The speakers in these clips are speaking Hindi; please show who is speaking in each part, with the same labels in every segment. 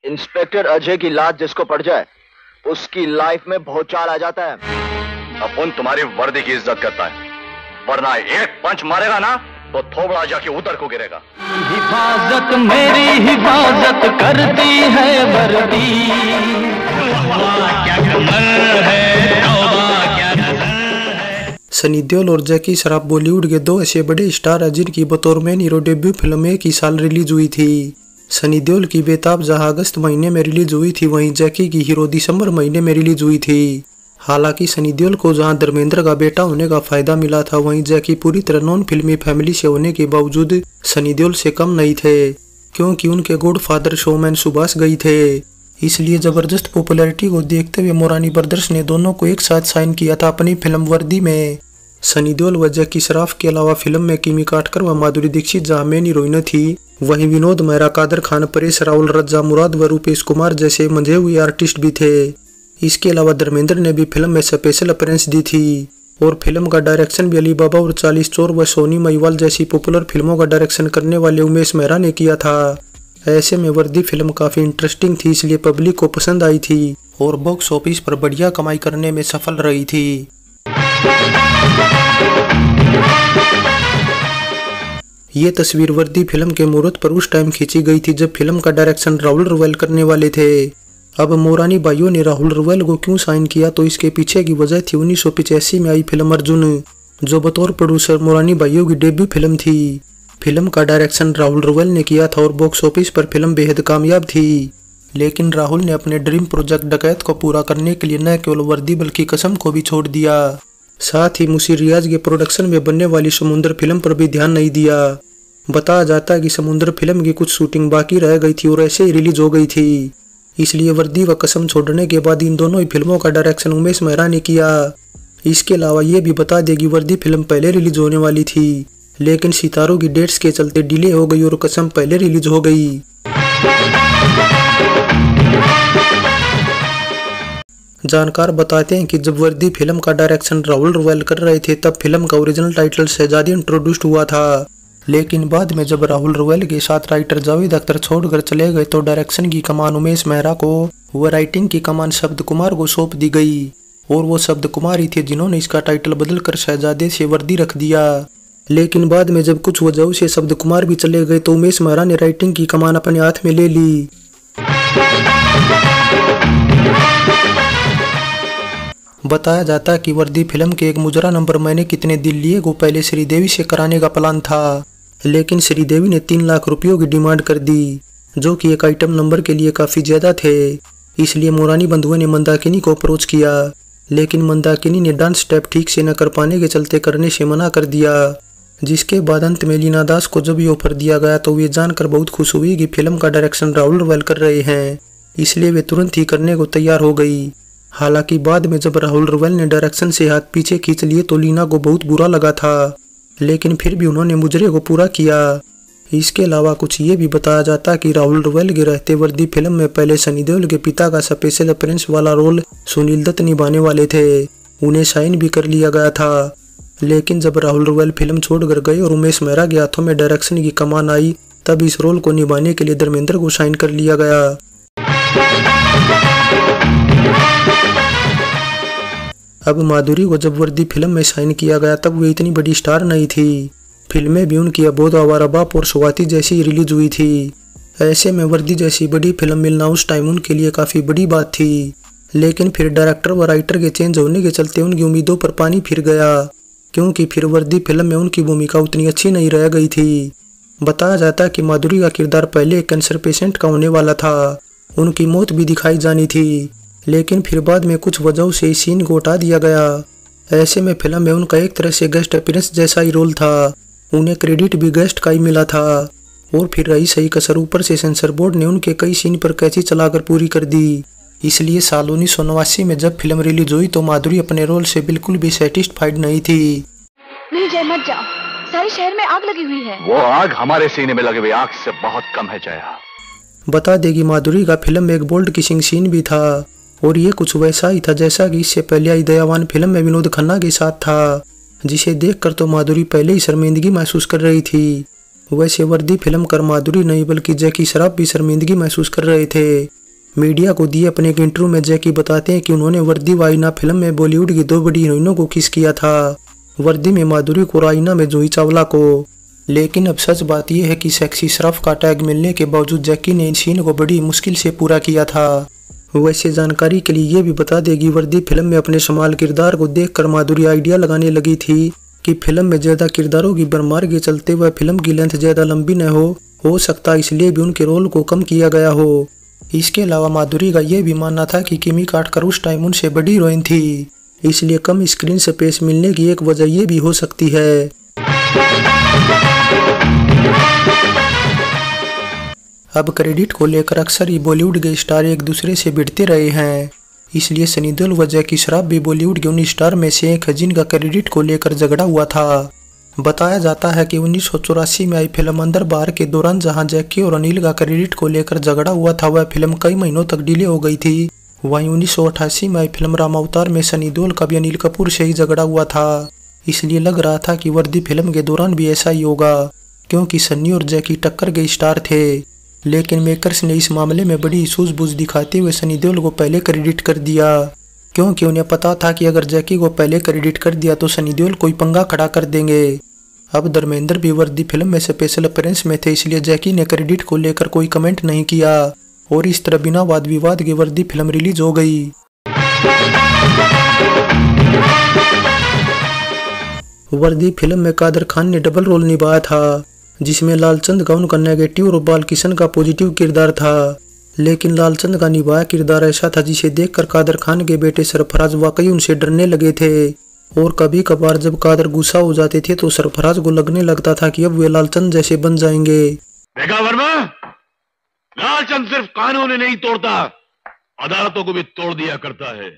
Speaker 1: इंस्पेक्टर अजय की लात जिसको पड़ जाए उसकी लाइफ में भौचाल आ जाता है।
Speaker 2: अपन तुम्हारी वर्दी की इज्जत करता है, वरना एक पंच मारेगा ना तो थोबड़ा जाके उधर को गिरेगा।
Speaker 3: हिफाजत मेरी हिफाजत करती है वर्दी। क्या कमर है, क्या है।
Speaker 4: सनी देओल और जैकी श्रॉफ बॉलीवुड के दो ऐसे बड़े स्टार हैं जिनकी बतौर मेन हीरो डेब्यू फिल्म एक ही साल रिलीज हुई थी। सनी देओल की बेताब जहां अगस्त महीने में रिलीज हुई थी, वहीं जैकी की हीरो दिसंबर महीने में रिलीज हुई थी। हालांकि सनी देओल को जहां धर्मेंद्र का बेटा होने का फायदा मिला था, वहीं जैकी पूरी तरह नॉन फिल्मी फैमिली से होने के बावजूद सनी देओल से कम नहीं थे, क्योंकि उनके गॉडफादर शोमैन सुभाष घई थे। इसलिए जबरदस्त पॉपुलैरिटी को देखते हुए मोरानी ब्रदर्स ने दोनों को एक साथ साइन किया था अपनी फिल्म वर्दी में। सनी देओल व जैकी श्रॉफ के अलावा फिल्म में किमी काटकर व माधुरी दीक्षित जहां मेन हीरोइन थी, वहीं विनोद मेहरा, कादर खान, परेश रावल, रज्जा मुराद व रूपेश कुमार जैसे मंझे हुए आर्टिस्ट भी थे। इसके अलावा धर्मेंद्र ने भी फिल्म में स्पेशल अपीयरेंस दी थी और फिल्म का डायरेक्शन भी अली बाबा और 40 चोर व सोनी महिवाल जैसी पॉपुलर फिल्मों का डायरेक्शन करने वाले उमेश मेहरा ने किया था। ऐसे में वर्दी फिल्म काफी इंटरेस्टिंग थी, इसलिए पब्लिक को पसंद आई थी और बॉक्स ऑफिस पर बढ़िया कमाई करने में सफल रही थी। ये तस्वीर वर्दी फिल्म के मुहूर्त पर उस टाइम खींची गई थी जब फिल्म का डायरेक्शन राहुल रवैल करने वाले थे। अब मोरानी भाइयों ने राहुल रवैल को क्यों साइन किया, तो इसके पीछे की वजह थी 1985 में आई फिल्म अर्जुन, जो बतौर प्रोड्यूसर मोरानी भाइयों की डेब्यू फिल्म थी। फिल्म का डायरेक्शन राहुल रवैल ने किया था और बॉक्स ऑफिस पर फिल्म बेहद कामयाब थी। लेकिन राहुल ने अपने ड्रीम प्रोजेक्ट डकैत को पूरा करने के लिए न केवल वर्दी बल्कि कसम को भी छोड़ दिया। साथ ही मुसी रियाज के प्रोडक्शन में बनने वाली समुद्र फिल्म पर भी ध्यान नहीं दिया। बताया जाता है कि समुद्र फिल्म की कुछ शूटिंग बाकी रह गई थी और ऐसे ही रिलीज हो गई थी। इसलिए वर्दी व कसम छोड़ने के बाद इन दोनों ही फिल्मों का डायरेक्शन उमेश मेहरा ने किया। इसके अलावा ये भी बता दें कि वर्दी फिल्म पहले रिलीज होने वाली थी, लेकिन सितारों की डेट्स के चलते डिले हो गई और कसम पहले रिलीज हो गई। जानकार बताते हैं कि जब वर्दी फिल्म का डायरेक्शन राहुल रवैल कर रहे थे तब फिल्म का ओरिजिनल टाइटल शहजादी इंट्रोड्यूस्ड हुआ था, लेकिन बाद में जब राहुल रवैल के साथ राइटर जावेद अख्तर छोड़कर चले गए तो डायरेक्शन की कमान उमेश मेहरा को व राइटिंग की कमान शब्द कुमार को सौंप दी गई और वो शब्द कुमार ही थे जिन्होंने इसका टाइटल बदलकर शहजादे से वर्दी रख दिया। लेकिन बाद में जब कुछ वजहों से शब्द कुमार भी चले गए तो उमेश मेहरा ने राइटिंग की कमान अपने हाथ में ले ली। बताया जाता है कि वर्दी फिल्म के एक मुजरा नंबर मैंने कितने दिल लिए को पहले श्रीदेवी से कराने का प्लान था, लेकिन श्रीदेवी ने 3 लाख रुपयों की डिमांड कर दी, जो कि एक आइटम नंबर के लिए काफ़ी ज़्यादा थे। इसलिए मोरानी बंधुओं ने मंदाकिनी को अप्रोच किया, लेकिन मंदाकिनी ने डांस स्टेप ठीक से न कर पाने के चलते करने से मना कर दिया। जिसके बाद अंत में लीना दास को जब ये ऑफर दिया गया तो वे जानकर बहुत खुश हुई कि फिल्म का डायरेक्शन राहुल रवैल कर रहे हैं, इसलिए वे तुरंत ही करने को तैयार हो गई। हालांकि बाद में जब राहुल रवैल ने डायरेक्शन से हाथ पीछे खींच लिए तो लीना को बहुत बुरा लगा था, लेकिन फिर भी उन्होंने मुजरे को पूरा किया। इसके अलावा कुछ ये भी बताया जाता कि राहुल रवैल के रहते वर्दी फिल्म में पहले सनी देओल के पिता का स्पेशल अपीयरेंस वाला रोल सुनील दत्त निभाने वाले थे, उन्हें साइन भी कर लिया गया था। लेकिन जब राहुल रवैल फिल्म छोड़कर गए और उमेश मेहरा के हाथों में डायरेक्शन की कमान आई, तब इस रोल को निभाने के लिए धर्मेंद्र को साइन कर लिया गया। अब माधुरी को जब वर्दी फिल्म में साइन किया गया तब वो इतनी बड़ी स्टार नहीं थी। फिल्में भी उनकी अबोध आवारा बाप और स्वाति जैसी रिलीज हुई थी। ऐसे में वर्दी जैसी बड़ी फिल्म मिलना उस टाइम उनके लिए काफ़ी बड़ी बात थी। लेकिन फिर डायरेक्टर व राइटर के चेंज होने के चलते उनकी उम्मीदों पर पानी फिर गया, क्योंकि फिर वर्दी फिल्म में उनकी भूमिका उतनी अच्छी नहीं रह गई थी। बताया जाता है कि माधुरी का किरदार पहले एक कैंसर पेशेंट का होने वाला था, उनकी मौत भी दिखाई जानी थी, लेकिन फिर बाद में कुछ वजहों से इस सीन को हटा दिया गया। ऐसे में फिल्म में उनका एक तरह से गेस्ट अपीयरेंस जैसा ही रोल था, उन्हें क्रेडिट भी गेस्ट का ही मिला था। और फिर रही सही कसर, ऊपर से सेंसर बोर्ड ने उनके कई सीन पर कैची चलाकर पूरी कर दी। इसलिए साल 1989 में जब फिल्म रिलीज हुई तो माधुरी अपने रोल से बिल्कुल भी सेटिस्फाइड नहीं थी।
Speaker 5: नहीं जय, मत जाओ, सारे शहर में आग लगी हुई है।
Speaker 2: वो आग हमारे सीने में लगी हुई आग से बहुत कम है जया।
Speaker 4: बता देगी माधुरी का फिल्म में एक बोल्ड किसिंग सीन भी था और ये कुछ वैसा ही था जैसा कि इससे पहले आई दयावान फिल्म में विनोद खन्ना के साथ था, जिसे देखकर तो माधुरी पहले ही शर्मिंदगी महसूस कर रही थी। वैसे वर्दी फिल्म कर माधुरी नहीं बल्कि जैकी श्रॉफ भी शर्मिंदगी महसूस कर रहे थे। मीडिया को दिए अपने एक इंटरव्यू में जैकी बताते हैं कि उन्होंने वर्दी व आईना फिल्म में बॉलीवुड की 2 बड़ी हीरोइनों को किस किया था, वर्दी में माधुरी को और आईना में जूही चावला को। लेकिन अब सच बात यह है कि सेक्सी श्रॉफ का टैग मिलने के बावजूद जैकी ने इन सीन को बड़ी मुश्किल से पूरा किया था। वैसे जानकारी के लिए ये भी बता देगी वर्दी फिल्म में अपने शमाल किरदार को देखकर माधुरी आइडिया लगाने लगी थी कि फिल्म में ज्यादा किरदारों की भरमार के चलते हुए फिल्म की लेंथ ज्यादा लंबी न हो सकता इसलिए भी उनके रोल को कम किया गया हो। इसके अलावा माधुरी का यह भी मानना था कि किमी काटकर उस टाइम उनसे बड़ी हीरोइन थी, इसलिए कम स्क्रीन स्पेस मिलने की एक वजह यह भी हो सकती है। अब क्रेडिट को लेकर अक्सर ही बॉलीवुड के स्टार एक दूसरे से भिड़ते रहे हैं, इसलिए सनी देओल व जैकी श्रॉफ भी बॉलीवुड के उन स्टार में से एक है जिनका क्रेडिट को लेकर झगड़ा हुआ था। बताया जाता है कि 1984 में आई फिल्म अंदर बाहर के दौरान जहां जैकी और अनिल का क्रेडिट को लेकर झगड़ा हुआ था, वह फिल्म कई महीनों तक डिले हो गई थी। वहीं 1988 में आई फिल्म राम अवतार में सनी देओल का भी अनिल कपूर से ही झगड़ा हुआ था, इसलिए लग रहा था कि वर्दी फिल्म के दौरान भी ऐसा ही होगा, क्योंकि सनी और जैकी टक्कर के स्टार थे। लेकिन मेकर्स ने इस मामले में बड़ी सूझबूझ दिखाते हुए सनी देओल को पहले क्रेडिट कर दिया, क्योंकि उन्हें पता था कि अगर जैकी को पहले क्रेडिट कर दिया तो सनी देओल कोई पंगा खड़ा कर देंगे। अब धर्मेंद्र भी वर्दी फिल्म में स्पेशल अपीयरेंस में थे, इसलिए जैकी ने क्रेडिट को लेकर कोई कमेंट नहीं किया और इस तरह बिना वाद विवाद के वर्दी फिल्म रिलीज हो गई। वर्दी फिल्म में कादर खान ने डबल रोल निभाया था, जिसमें लालचंद का उनका नेगेटिव और बालकिशन का पॉजिटिव किरदार था। लेकिन लालचंद का निभाया किरदार ऐसा था जिसे देखकर कादर खान के बेटे सरफराज वाकई उनसे डरने लगे थे, और कभी कभार जब कादर गुस्सा हो जाते थे तो सरफराज को लगने लगता था कि अब वे लालचंद जैसे बन जाएंगे।
Speaker 6: देखा वर्मा, लालचंद सिर्फ कानून ही नहीं तोड़ता, अदालतों को भी तोड़ दिया करता है।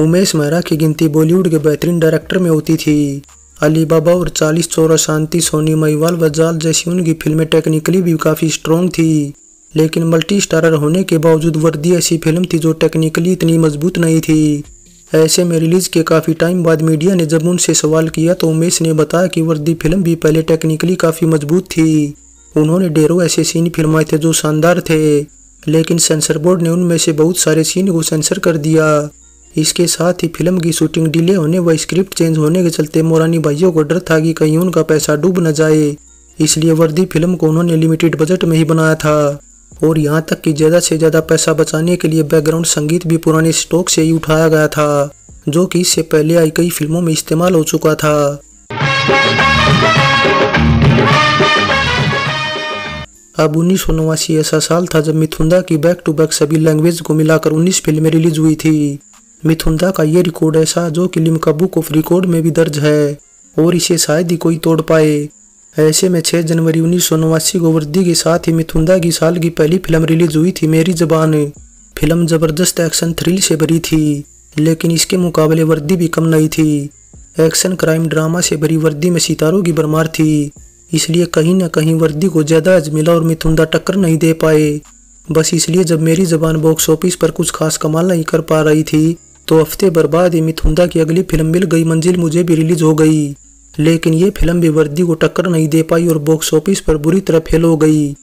Speaker 4: उमेश मेहरा की गिनती बॉलीवुड के बेहतरीन डायरेक्टर में होती थी। अली बाबा और 40 चोर अशांति, सोनी महिवाल व जाल जैसी उनकी फिल्में टेक्निकली भी काफी स्ट्रॉन्ग थी, लेकिन मल्टी स्टारर होने के बावजूद वर्दी ऐसी फिल्म थी जो टेक्निकली इतनी मजबूत नहीं थी। ऐसे में रिलीज के काफी टाइम बाद मीडिया ने जब उनसे सवाल किया तो उमेश ने बताया कि वर्दी फिल्म भी पहले टेक्निकली काफी मजबूत थी। उन्होंने ढेरों ऐसे सीन फिल्माए थे जो शानदार थे, लेकिन सेंसर बोर्ड ने उनमें से बहुत सारे सीन को सेंसर कर दिया। इसके साथ ही फिल्म की शूटिंग डिले होने व स्क्रिप्ट चेंज होने के चलते मोरानी भाइयों को डर था कि कहीं उनका पैसा डूब न जाए, इसलिए वर्दी फिल्म को उन्होंने लिमिटेड बजट में ही बनाया था। और यहाँ तक कि ज़्यादा से ज़्यादा पैसा बचाने के लिए बैकग्राउंड संगीत भी पुराने स्टॉक से ही उठाया गया था, जो कि इससे पहले आई कई फिल्मों में इस्तेमाल हो चुका था। अब 1989 ऐसा साल था जब मिथुंदा की बैक टू बैक सभी लैंग्वेज को मिलाकर 19 फिल्में रिलीज हुई थी। मिथुंदा का ये रिकॉर्ड ऐसा जो कि लिम्का बुक ऑफ रिकॉर्ड में भी दर्ज है और इसे शायद ही कोई तोड़ पाए। ऐसे में 6 जनवरी 1989 को वर्दी के साथ ही मिथुंदा की साल की पहली फिल्म रिलीज हुई थी, मेरी ज़बान। फिल्म जबरदस्त एक्शन थ्रिल से भरी थी, लेकिन इसके मुकाबले वर्दी भी कम नहीं थी। एक्शन क्राइम ड्रामा से भरी वर्दी में सितारों की भरमार थी, इसलिए कहीं न कहीं वर्दी को ज़्यादा अज मिला और मिथुंदा टक्कर नहीं दे पाए। बस इसलिए जब मेरी ज़बान बॉक्स ऑफिस पर कुछ खास कमाल नहीं कर पा रही थी तो हफ्ते भर बाद ही मिथुंदा की अगली फिल्म मिल गई मंजिल मुझे भी रिलीज हो गई, लेकिन ये फिल्म भी वर्दी को टक्कर नहीं दे पाई और बॉक्स ऑफिस पर बुरी तरह फेल हो गई।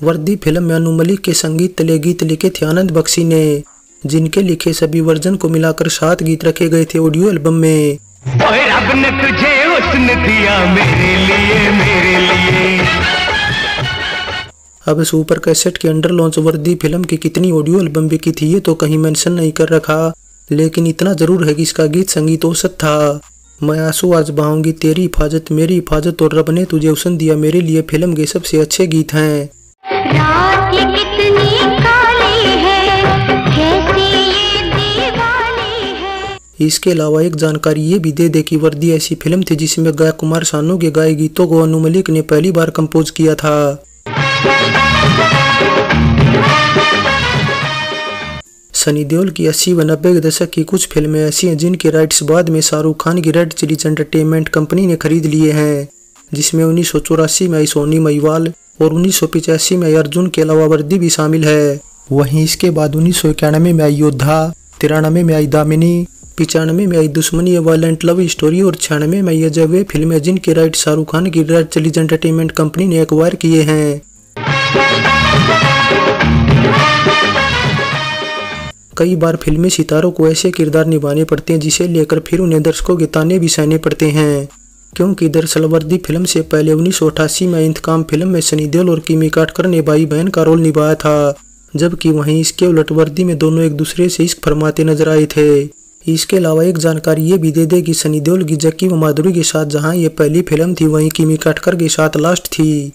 Speaker 4: वर्दी फिल्म में अनु मलिक के संगीत तले गीत लिखे थे आनंद बख्शी ने, जिनके लिखे सभी वर्जन को मिलाकर 7 गीत रखे गए थे ऑडियो एल्बम में।
Speaker 3: रब ने तुझे हुस्न दिया मेरे लिए।
Speaker 4: अब सुपर कैसेट के अंडर लॉन्च वर्दी फिल्म की कितनी ऑडियो एल्बम बिकी थी ये तो कहीं मेंशन नहीं कर रखा, लेकिन इतना जरूर है कि इसका गीत संगीत औसत था। मैं आंसू आज बहाऊंगी, तेरी हिफाजत, मेरी हिफाजत और रब ने तुझे हुस्न दिया मेरे लिए फिल्म के सबसे अच्छे गीत हैं।
Speaker 7: रात कितनी काली है, कैसी ये दीवानी है।
Speaker 4: इसके अलावा एक जानकारी ये भी दे दे कि वर्दी ऐसी फिल्म थी जिसमें गायक कुमार सानू के गाए गीतों को अनु मलिक ने पहली बार कंपोज किया था। सनी देओल की 80 व 90 के दशक की कुछ फिल्में ऐसी हैं जिनके राइट्स बाद में शाहरुख खान की रेड चिलीज एंटरटेनमेंट कंपनी ने खरीद लिए हैं, जिसमें 1984 में आई सोनी महिवाल और 1985 में आई अर्जुन के अलावा वर्दी भी शामिल है। वहीं इसके बाद 1991 में आई योद्धा 93 में आई दामिनी, 95 में आई दुश्मनी ए वायलेंट लव स्टोरी और 96 में ये जब वे फिल्म है जिनके राइट शाहरुख खान की रेड चिलीज एंटरटेनमेंट कंपनी ने एक्वायर किए हैं। कई बार फिल्मी सितारों को ऐसे किरदार निभाने पड़ते हैं जिसे लेकर फिर उन्हें दर्शकों के ताने भी सहने पड़ते हैं, क्योंकि दरअसल वर्दी फिल्म से पहले 1988 में इंतकाम फिल्म में सनी देओल और किमी काटकर ने भाई बहन का रोल निभाया था, जबकि वहीं इसके उलट वर्दी में दोनों एक दूसरे से इश्क फरमाते नजर आए थे। इसके अलावा एक जानकारी ये भी दे दे कि सनी देओल की जक्की व माधुरी के साथ जहां ये पहली फिल्म थी वहीं किमी काटकर के साथ लास्ट थी।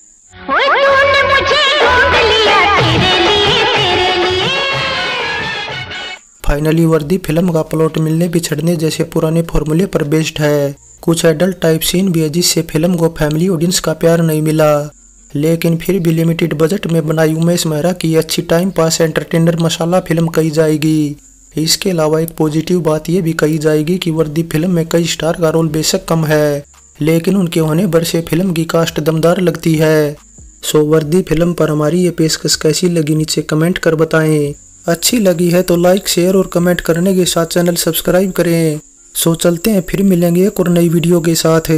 Speaker 4: फाइनली वर्दी फिल्म का प्लॉट मिलने बिछड़ने जैसे पुराने फॉर्मूले पर बेस्ड है। कुछ एडल्ट टाइप सीन भी है जिससे फिल्म को फैमिली ऑडियंस का प्यार नहीं मिला, लेकिन फिर भी लिमिटेड बजट में बनाई उमेश मेहरा की अच्छी टाइम पास एंटरटेनर मसाला फिल्म कही जाएगी। इसके अलावा एक पॉजिटिव बात यह भी कही जाएगी कि वर्दी फिल्म में कई स्टार का रोल बेशक कम है, लेकिन उनके होने पर से फिल्म की कास्ट दमदार लगती है। सो वर्दी फिल्म पर हमारी ये पेशकश कैसी लगी नीचे कमेंट कर बताएं। अच्छी लगी है तो लाइक शेयर और कमेंट करने के साथ चैनल सब्सक्राइब करें। सो चलते हैं, फिर मिलेंगे एक और नई वीडियो के साथ।